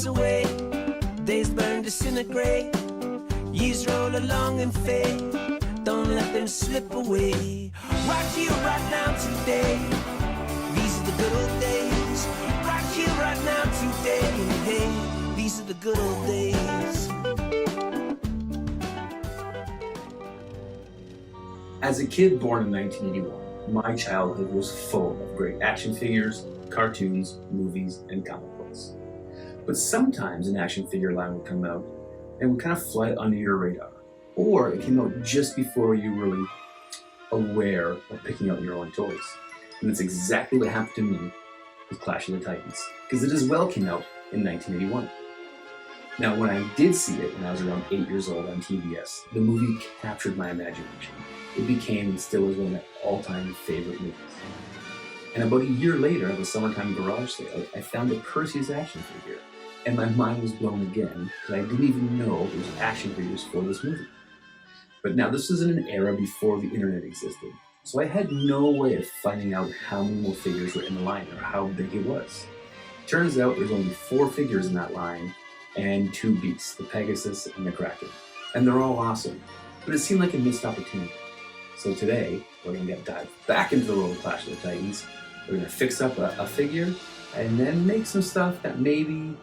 away, days burn, disintegrate, years roll along and fade. Don't let them slip away. Right here, right now, today. These are the good old days. Right here, right now, today. Hey, these are the good old days. As a kid born in 1981, my childhood was full of great action figures, cartoons, movies, and comic books. But sometimes an action figure line would come out and would kind of fly under your radar. Or it came out just before you were really aware of picking out your own toys. And that's exactly what happened to me with Clash of the Titans, because it as well came out in 1981. Now, when I did see it when I was around 8 years old on TBS, the movie captured my imagination. It became and still is one of my all-time favorite movies. And about a year later, at the summertime garage sale, I found a Perseus action figure, and my mind was blown again because I didn't even know there was action figures for this movie. But now this was in an era before the internet existed, so I had no way of finding out how many more figures were in the line or how big it was. Turns out there's only 4 figures in that line and 2 beasts, the Pegasus and the Kraken. And they're all awesome, but it seemed like a missed opportunity. So today, we're going to dive back into the world of Clash of the Titans. We're going to fix up a figure and then make some stuff that maybe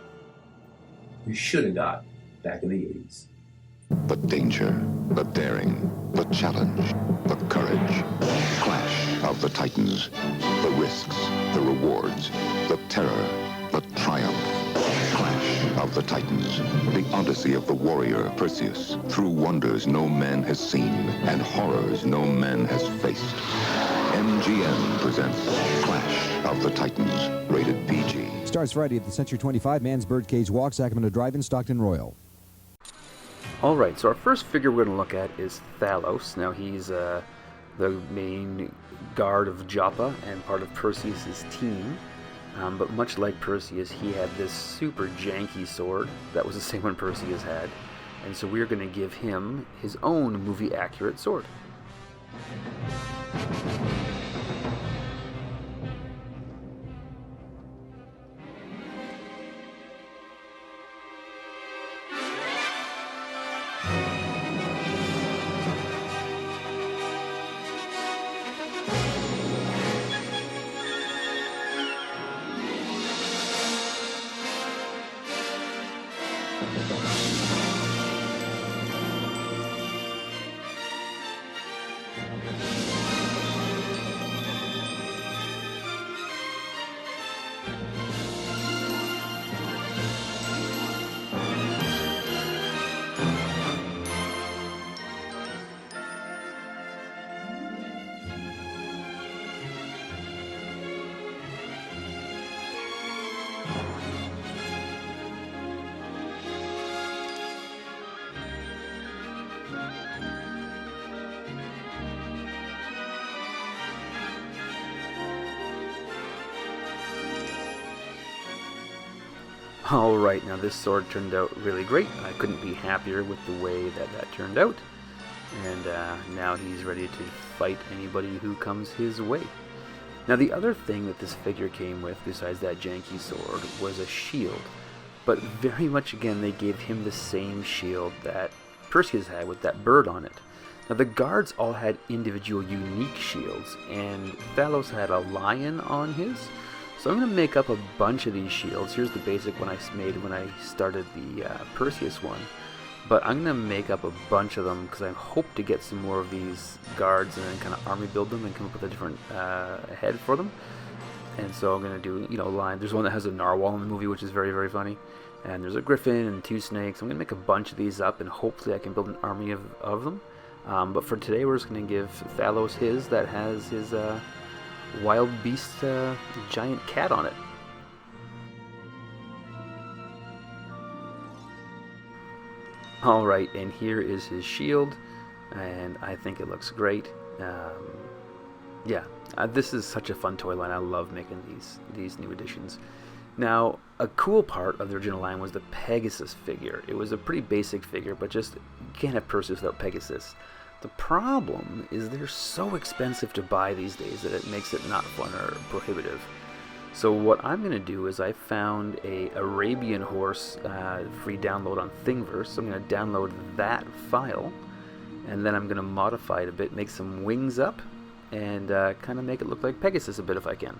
we should have got back in the 80s. The danger, the daring, the challenge, the courage. Clash of the Titans. The risks, the rewards, the terror, the triumph. Clash of the Titans. The odyssey of the warrior Perseus. Through wonders no man has seen and horrors no man has faced. MGM presents Clash of the Titans. Rated PG. Starts Friday at the Century 25 Man's Birdcage Walk, Sacramento Drive-In, Stockton Royal. Alright, so our first figure we're going to look at is Thallos. Now he's the main guard of Joppa and part of Perseus' team. But much like Perseus, he had this super janky sword that was the same one Perseus had. And so we're going to give him his own movie-accurate sword. Alright, now this sword turned out really great. I couldn't be happier with the way that turned out. And now he's ready to fight anybody who comes his way. Now the other thing that this figure came with, besides that janky sword, was a shield. But very much again, they gave him the same shield that Perseus had with that bird on it. Now the guards all had individual unique shields, and Thallos had a lion on his. So I'm going to make up a bunch of these shields. Here's the basic one I made when I started the Perseus one. But I'm going to make up a bunch of them because I hope to get some more of these guards and then kind of army build them and come up with a different head for them. And so I'm going to do, line. There's one that has a narwhal in the movie, which is very, very funny. And there's a griffin and 2 snakes. I'm going to make a bunch of these up and hopefully I can build an army of them. But for today, we're just going to give Thallos his that has his wild beast giant cat on it. Alright, and here is his shield, and I think it looks great. This is such a fun toy line. I love making these new additions. Now, a cool part of the original line was the Pegasus figure. It was a pretty basic figure, but just, you can't have Perseus without Pegasus. The problem is they're so expensive to buy these days that it makes it not fun or prohibitive. So what I'm going to do is I found a Arabian horse free download on Thingiverse. So I'm going to download that file, and then I'm going to modify it a bit, make some wings up, and kind of make it look like Pegasus a bit if I can.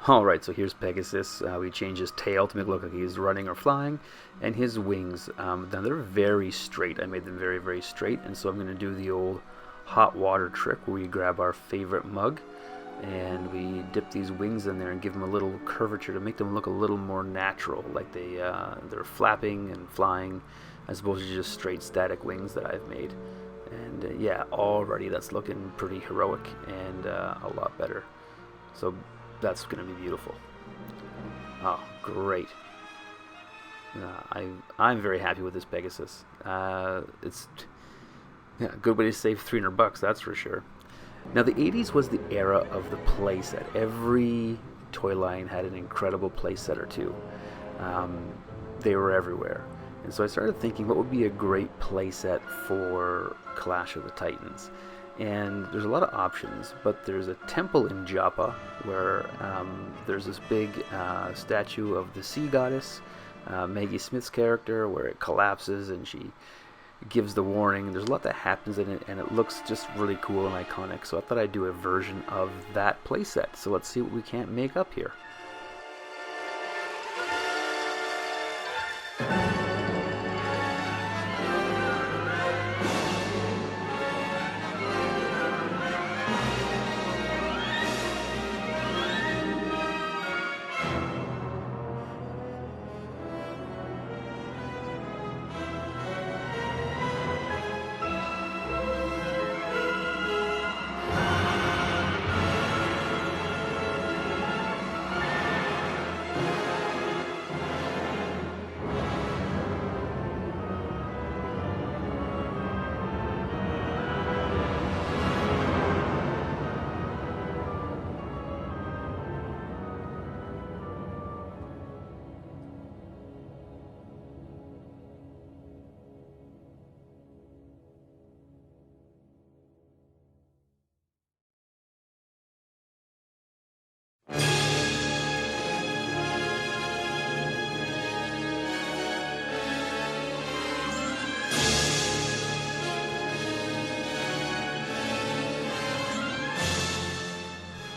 Alright, so here's Pegasus. We changed his tail to make it look like he's running or flying, and his wings. Now they're very straight. I made them very, very straight, and so I'm going to do the old hot water trick where we grab our favorite mug and we dip these wings in there and give them a little curvature to make them look a little more natural, like they're flapping and flying as opposed to just straight static wings that I've made. And yeah, already that's looking pretty heroic and a lot better. So that's going to be beautiful. Oh, great. I'm very happy with this Pegasus. It's a good way to save $300, that's for sure. Now, the 80s was the era of the playset. Every toy line had an incredible playset or two. They were everywhere. And so I started thinking, what would be a great playset for Clash of the Titans? And there's a lot of options, but there's a temple in Joppa where there's this big statue of the sea goddess, Maggie Smith's character, where it collapses and she gives the warning. There's a lot that happens in it, and it looks just really cool and iconic. So I thought I'd do a version of that playset. So let's see what we can't make up here.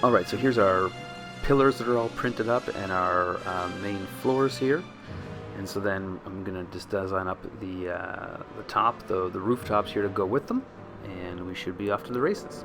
Alright, so here's our pillars that are all printed up and our main floors here. And so then I'm going to just design up the top, the rooftops here to go with them. And we should be off to the races.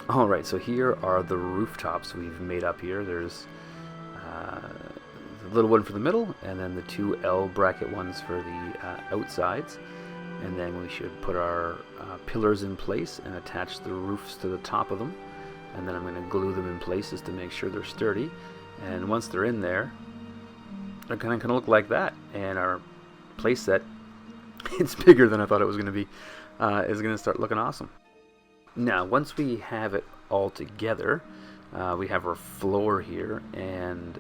Alright, so here are the rooftops we've made up here. There's the little one for the middle, and then the two L bracket ones for the outsides. And then we should put our pillars in place and attach the roofs to the top of them. And then I'm going to glue them in places to make sure they're sturdy. And once they're in there, they're kind of going to look like that. And our playset, it's bigger than I thought it was going to be, is going to start looking awesome. Now, once we have it all together, we have our floor here, and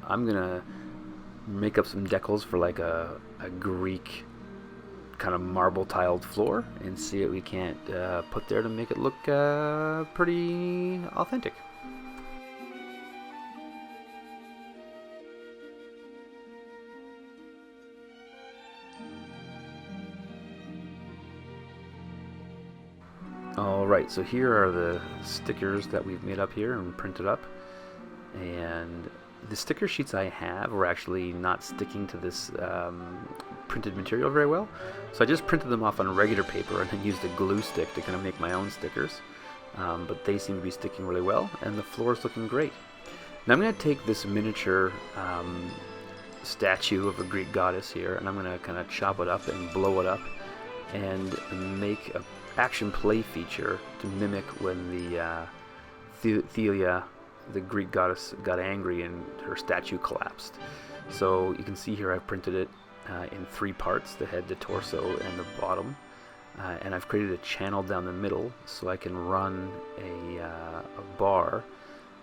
I'm gonna make up some decals for like a Greek kind of marble tiled floor and see what we can't put there to make it look pretty authentic. Alright, so here are the stickers that we've made up here and printed up. And the sticker sheets I have were actually not sticking to this printed material very well. So I just printed them off on regular paper and then used a glue stick to kind of make my own stickers. But they seem to be sticking really well, and the floor is looking great. Now I'm going to take this miniature statue of a Greek goddess here, and I'm going to kind of chop it up and blow it up and make a action play feature to mimic when the Thallo, the Greek goddess, got angry and her statue collapsed. So you can see here I've printed it in 3 parts, the head, the torso, and the bottom. And I've created a channel down the middle so I can run a bar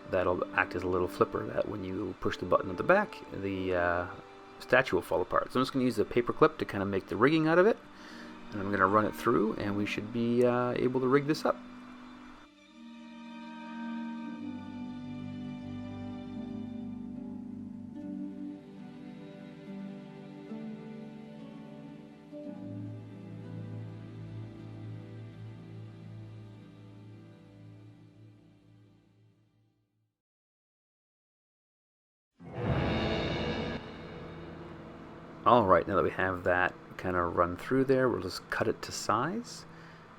that'll act as a little flipper that when you push the button at the back, the statue will fall apart. So I'm just going to use a paper clip to kind of make the rigging out of it. And I'm going to run it through, and we should be able to rig this up. Alright, now that we have that kind of run through there, we'll just cut it to size.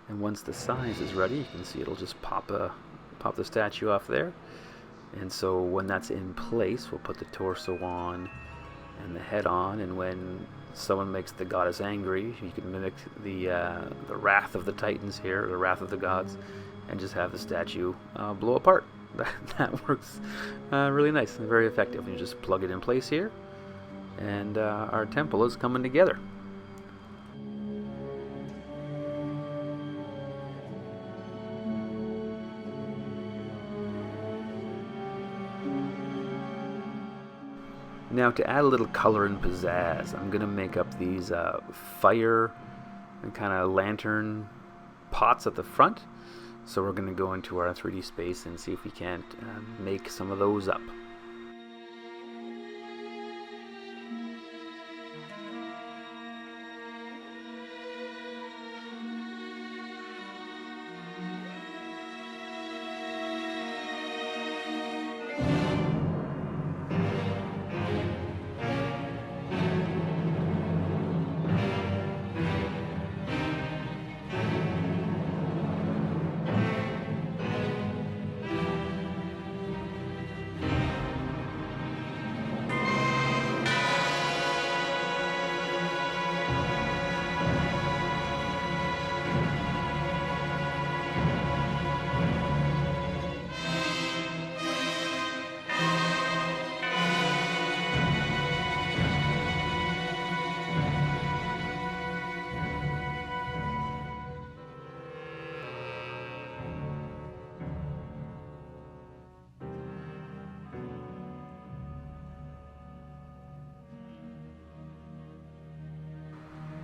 And once the size is ready, you can see it'll just pop the statue off there. And so when that's in place, we'll put the torso on and the head on. And when someone makes the goddess angry, you can mimic the wrath of the Titans here, the wrath of the gods, and just have the statue blow apart. That works really nice and very effective. You just plug it in place here, and our temple is coming together. Now to add a little color and pizzazz, I'm going to make up these fire and kind of lantern pots at the front. So we're going to go into our 3D space and see if we can't make some of those up.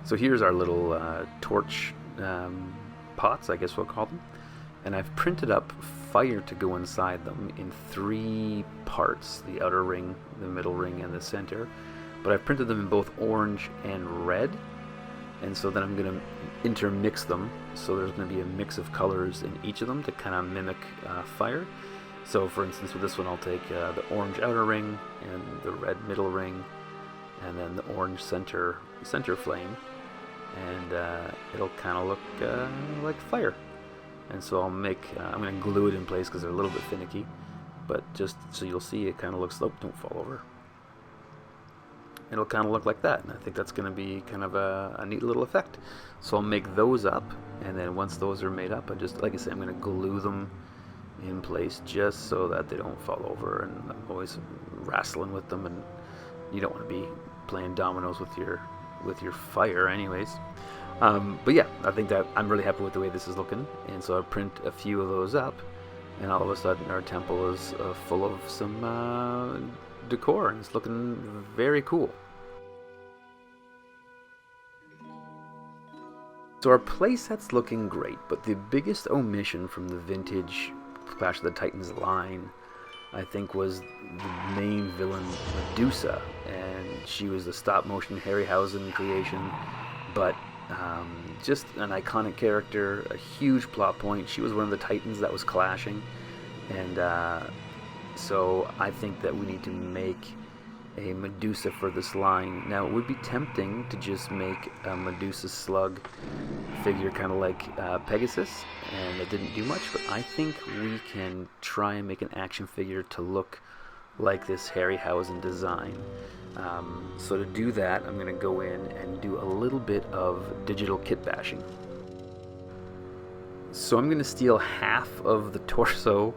So here's our little torch pots, I guess we'll call them. And I've printed up fire to go inside them in 3 parts, the outer ring, the middle ring, and the center. But I've printed them in both orange and red. And so then I'm going to intermix them. So there's going to be a mix of colors in each of them to kind of mimic fire. So for instance, with this one, I'll take the orange outer ring and the red middle ring, and then the orange center flame. And it'll kind of look like fire. And so I'm going to glue it in place because they're a little bit finicky, but just so you'll see it kind of looks, oh, don't fall over. It'll kind of look like that, and I think that's going to be kind of a neat little effect. So I'll make those up, and then once those are made up, like I say, I'm going to glue them in place just so that they don't fall over, and I'm always wrestling with them, and you don't want to be playing dominoes with your fire anyways. But yeah, I think that I'm really happy with the way this is looking, and so I print a few of those up, and all of a sudden our temple is full of some decor, and it's looking very cool. So our playset's looking great, but the biggest omission from the vintage Clash of the Titans line, I think, was the main villain, Medusa, and she was the stop-motion Harryhausen creation, but just an iconic character, a huge plot point. She was one of the Titans that was clashing, and so I think that we need to make a Medusa for this line. Now, it would be tempting to just make a Medusa slug figure kind of like Pegasus, and it didn't do much, but I think we can try and make an action figure to look like this Harryhausen design. So to do that, I'm going to go in and do a little bit of digital kit bashing. So I'm going to steal half of the torso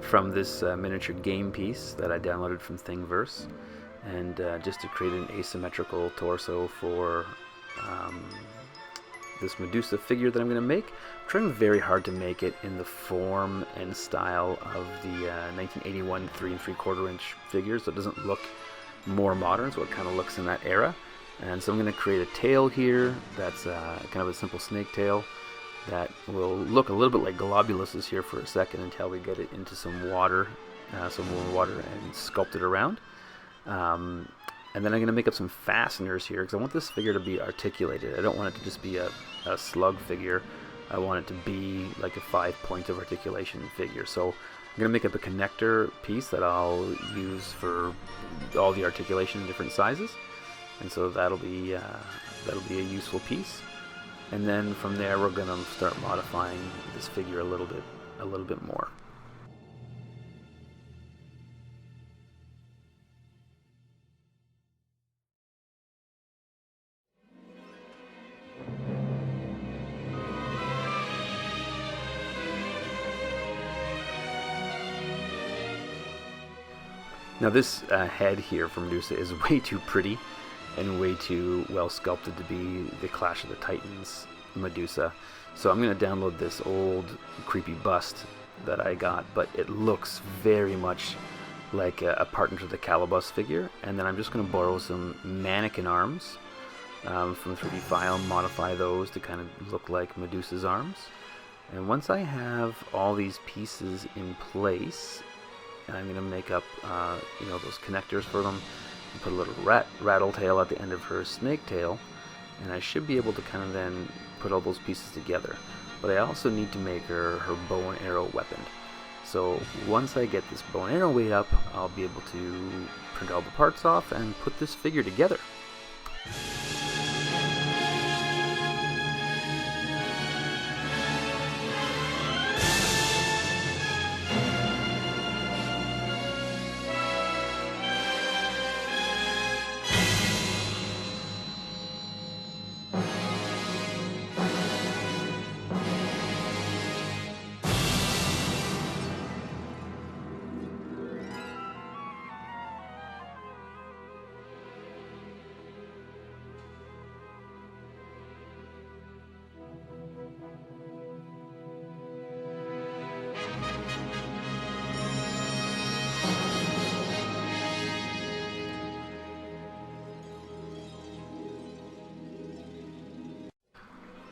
from this miniature game piece that I downloaded from Thingiverse, and just to create an asymmetrical torso for this Medusa figure that I'm going to make. I'm trying very hard to make it in the form and style of the 1981 3 3/4 inch figure, so it doesn't look more modern, so it kind of looks in that era. And so I'm going to create a tail here that's kind of a simple snake tail that will look a little bit like Globulus's here for a second until we get it into some water, some warm water, and sculpt it around. And then I'm going to make up some fasteners here because I want this figure to be articulated. I don't want it to just be a slug figure. I want it to be like a 5 point of articulation figure. So I'm going to make up a connector piece that I'll use for all the articulation in different sizes. And so that'll be a useful piece. And then from there we're going to start modifying this figure a little bit more. Now this head here from Medusa is way too pretty and way too well sculpted to be the Clash of the Titans Medusa. So I'm going to download this old creepy bust that I got, but it looks very much like a partner to the Calibos figure. And then I'm just going to borrow some mannequin arms from 3D File, modify those to kind of look like Medusa's arms. And once I have all these pieces in place, I'm going to make up those connectors for them and put a little rattle tail at the end of her snake tail, and I should be able to kind of then put all those pieces together. But I also need to make her bow and arrow weapon. So once I get this bow and arrow weight up, I'll be able to print all the parts off and put this figure together.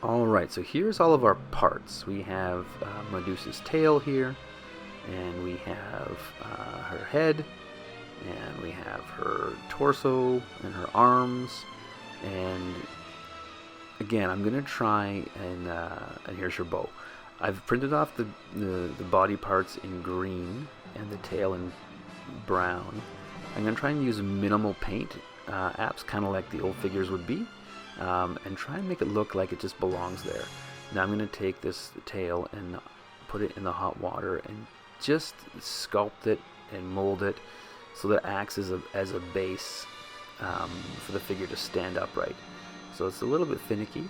Alright, so here's all of our parts. We have Medusa's tail here, and we have her head, and we have her torso and her arms, and again I'm gonna try and here's her bow. I've printed off the body parts in green and the tail in brown. I'm gonna try and use minimal paint apps, kind of like the old figures would be. And try and make it look like it just belongs there. Now I'm going to take this tail and put it in the hot water and just sculpt it and mold it so that it acts as a base for the figure to stand upright. So it's a little bit finicky,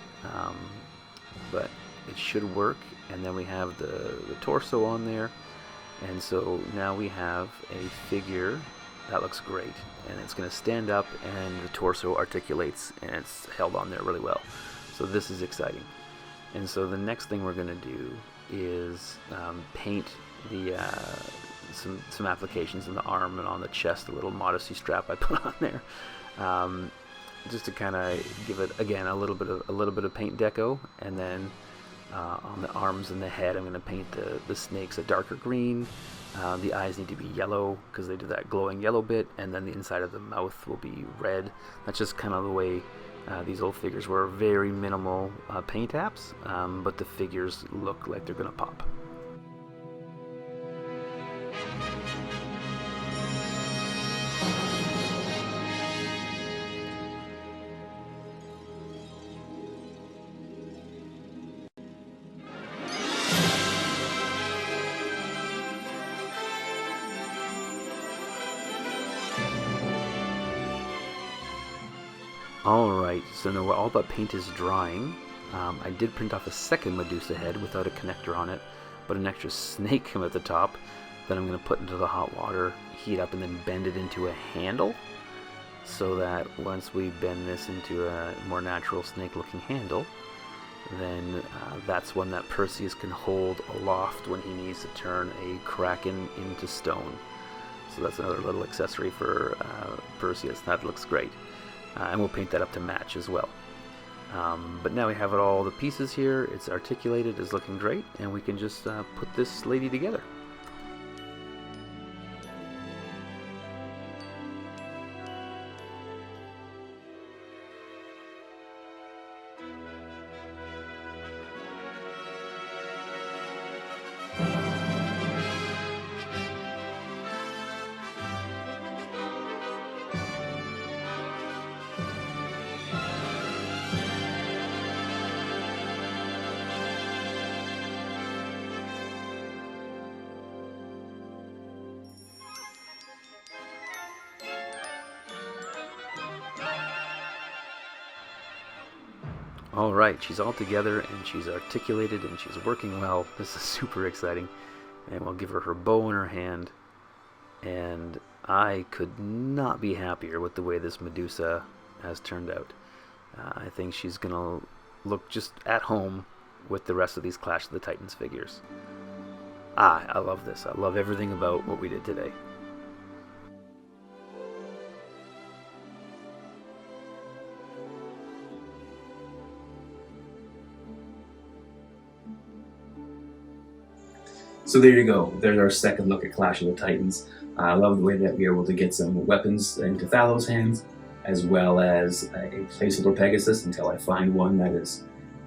but it should work. And then we have the torso on there, and so now we have a figure that looks great, and it's going to stand up and the torso articulates and it's held on there really well. So this is exciting. And so the next thing we're going to do is paint the some applications in the arm and on the chest, a little modesty strap I put on there, just to kind of give it again a little bit of paint deco. And then on the arms and the head I'm going to paint the snakes a darker green. The eyes need to be yellow because they do that glowing yellow bit, and then the inside of the mouth will be red. That's just kind of the way these old figures were. Very minimal paint apps, but the figures look like they're going to pop. Alright, so now all that paint is drying. I did print off a second Medusa head without a connector on it, but an extra snake came at the top that I'm going to put into the hot water, heat up, and then bend it into a handle, so that once we bend this into a more natural snake-looking handle, then that's one that Perseus can hold aloft when he needs to turn a kraken into stone. So that's another little accessory for Perseus. That looks great. And we'll paint that up to match as well. But now we have it all the pieces here. It's articulated, it's looking great, and we can just put this lady together. Alright, she's all together and she's articulated and she's working well. This is super exciting. And we'll give her her bow in her hand. And I could not be happier with the way this Medusa has turned out. I think she's going to look just at home with the rest of these Clash of the Titans figures. I love this. I love everything about what we did today. So there you go. There's our second look at Clash of the Titans. I love the way that we were able to get some weapons into Thallos' hands, as well as a Playset or Pegasus until I find one that is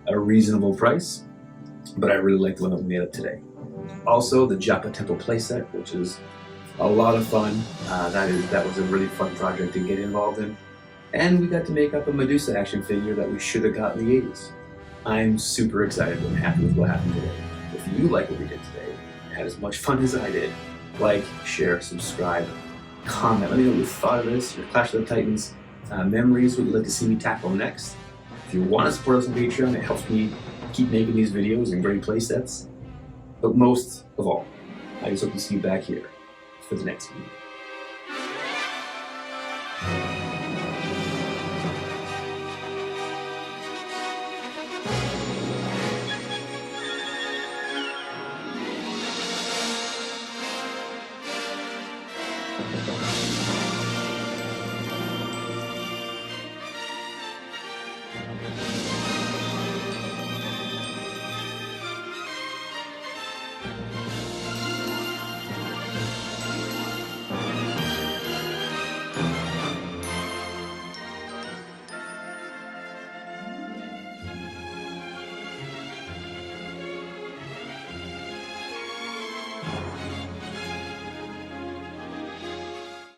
a reasonable price. But I really like the one that we made up today. Also, the Joppa Temple playset, which is a lot of fun. That was a really fun project to get involved in. And we got to make up a Medusa action figure that we should have got in the 80s. I'm super excited and happy with what happened today. If you like what we did today, had as much fun as I did, like, share, subscribe, comment. Let me know what you thought of this, your Clash of the Titans memories, what you'd like to see me tackle next. If you want to support us on Patreon, it helps me keep making these videos and great play sets. But most of all, I just hope to see you back here for the next video.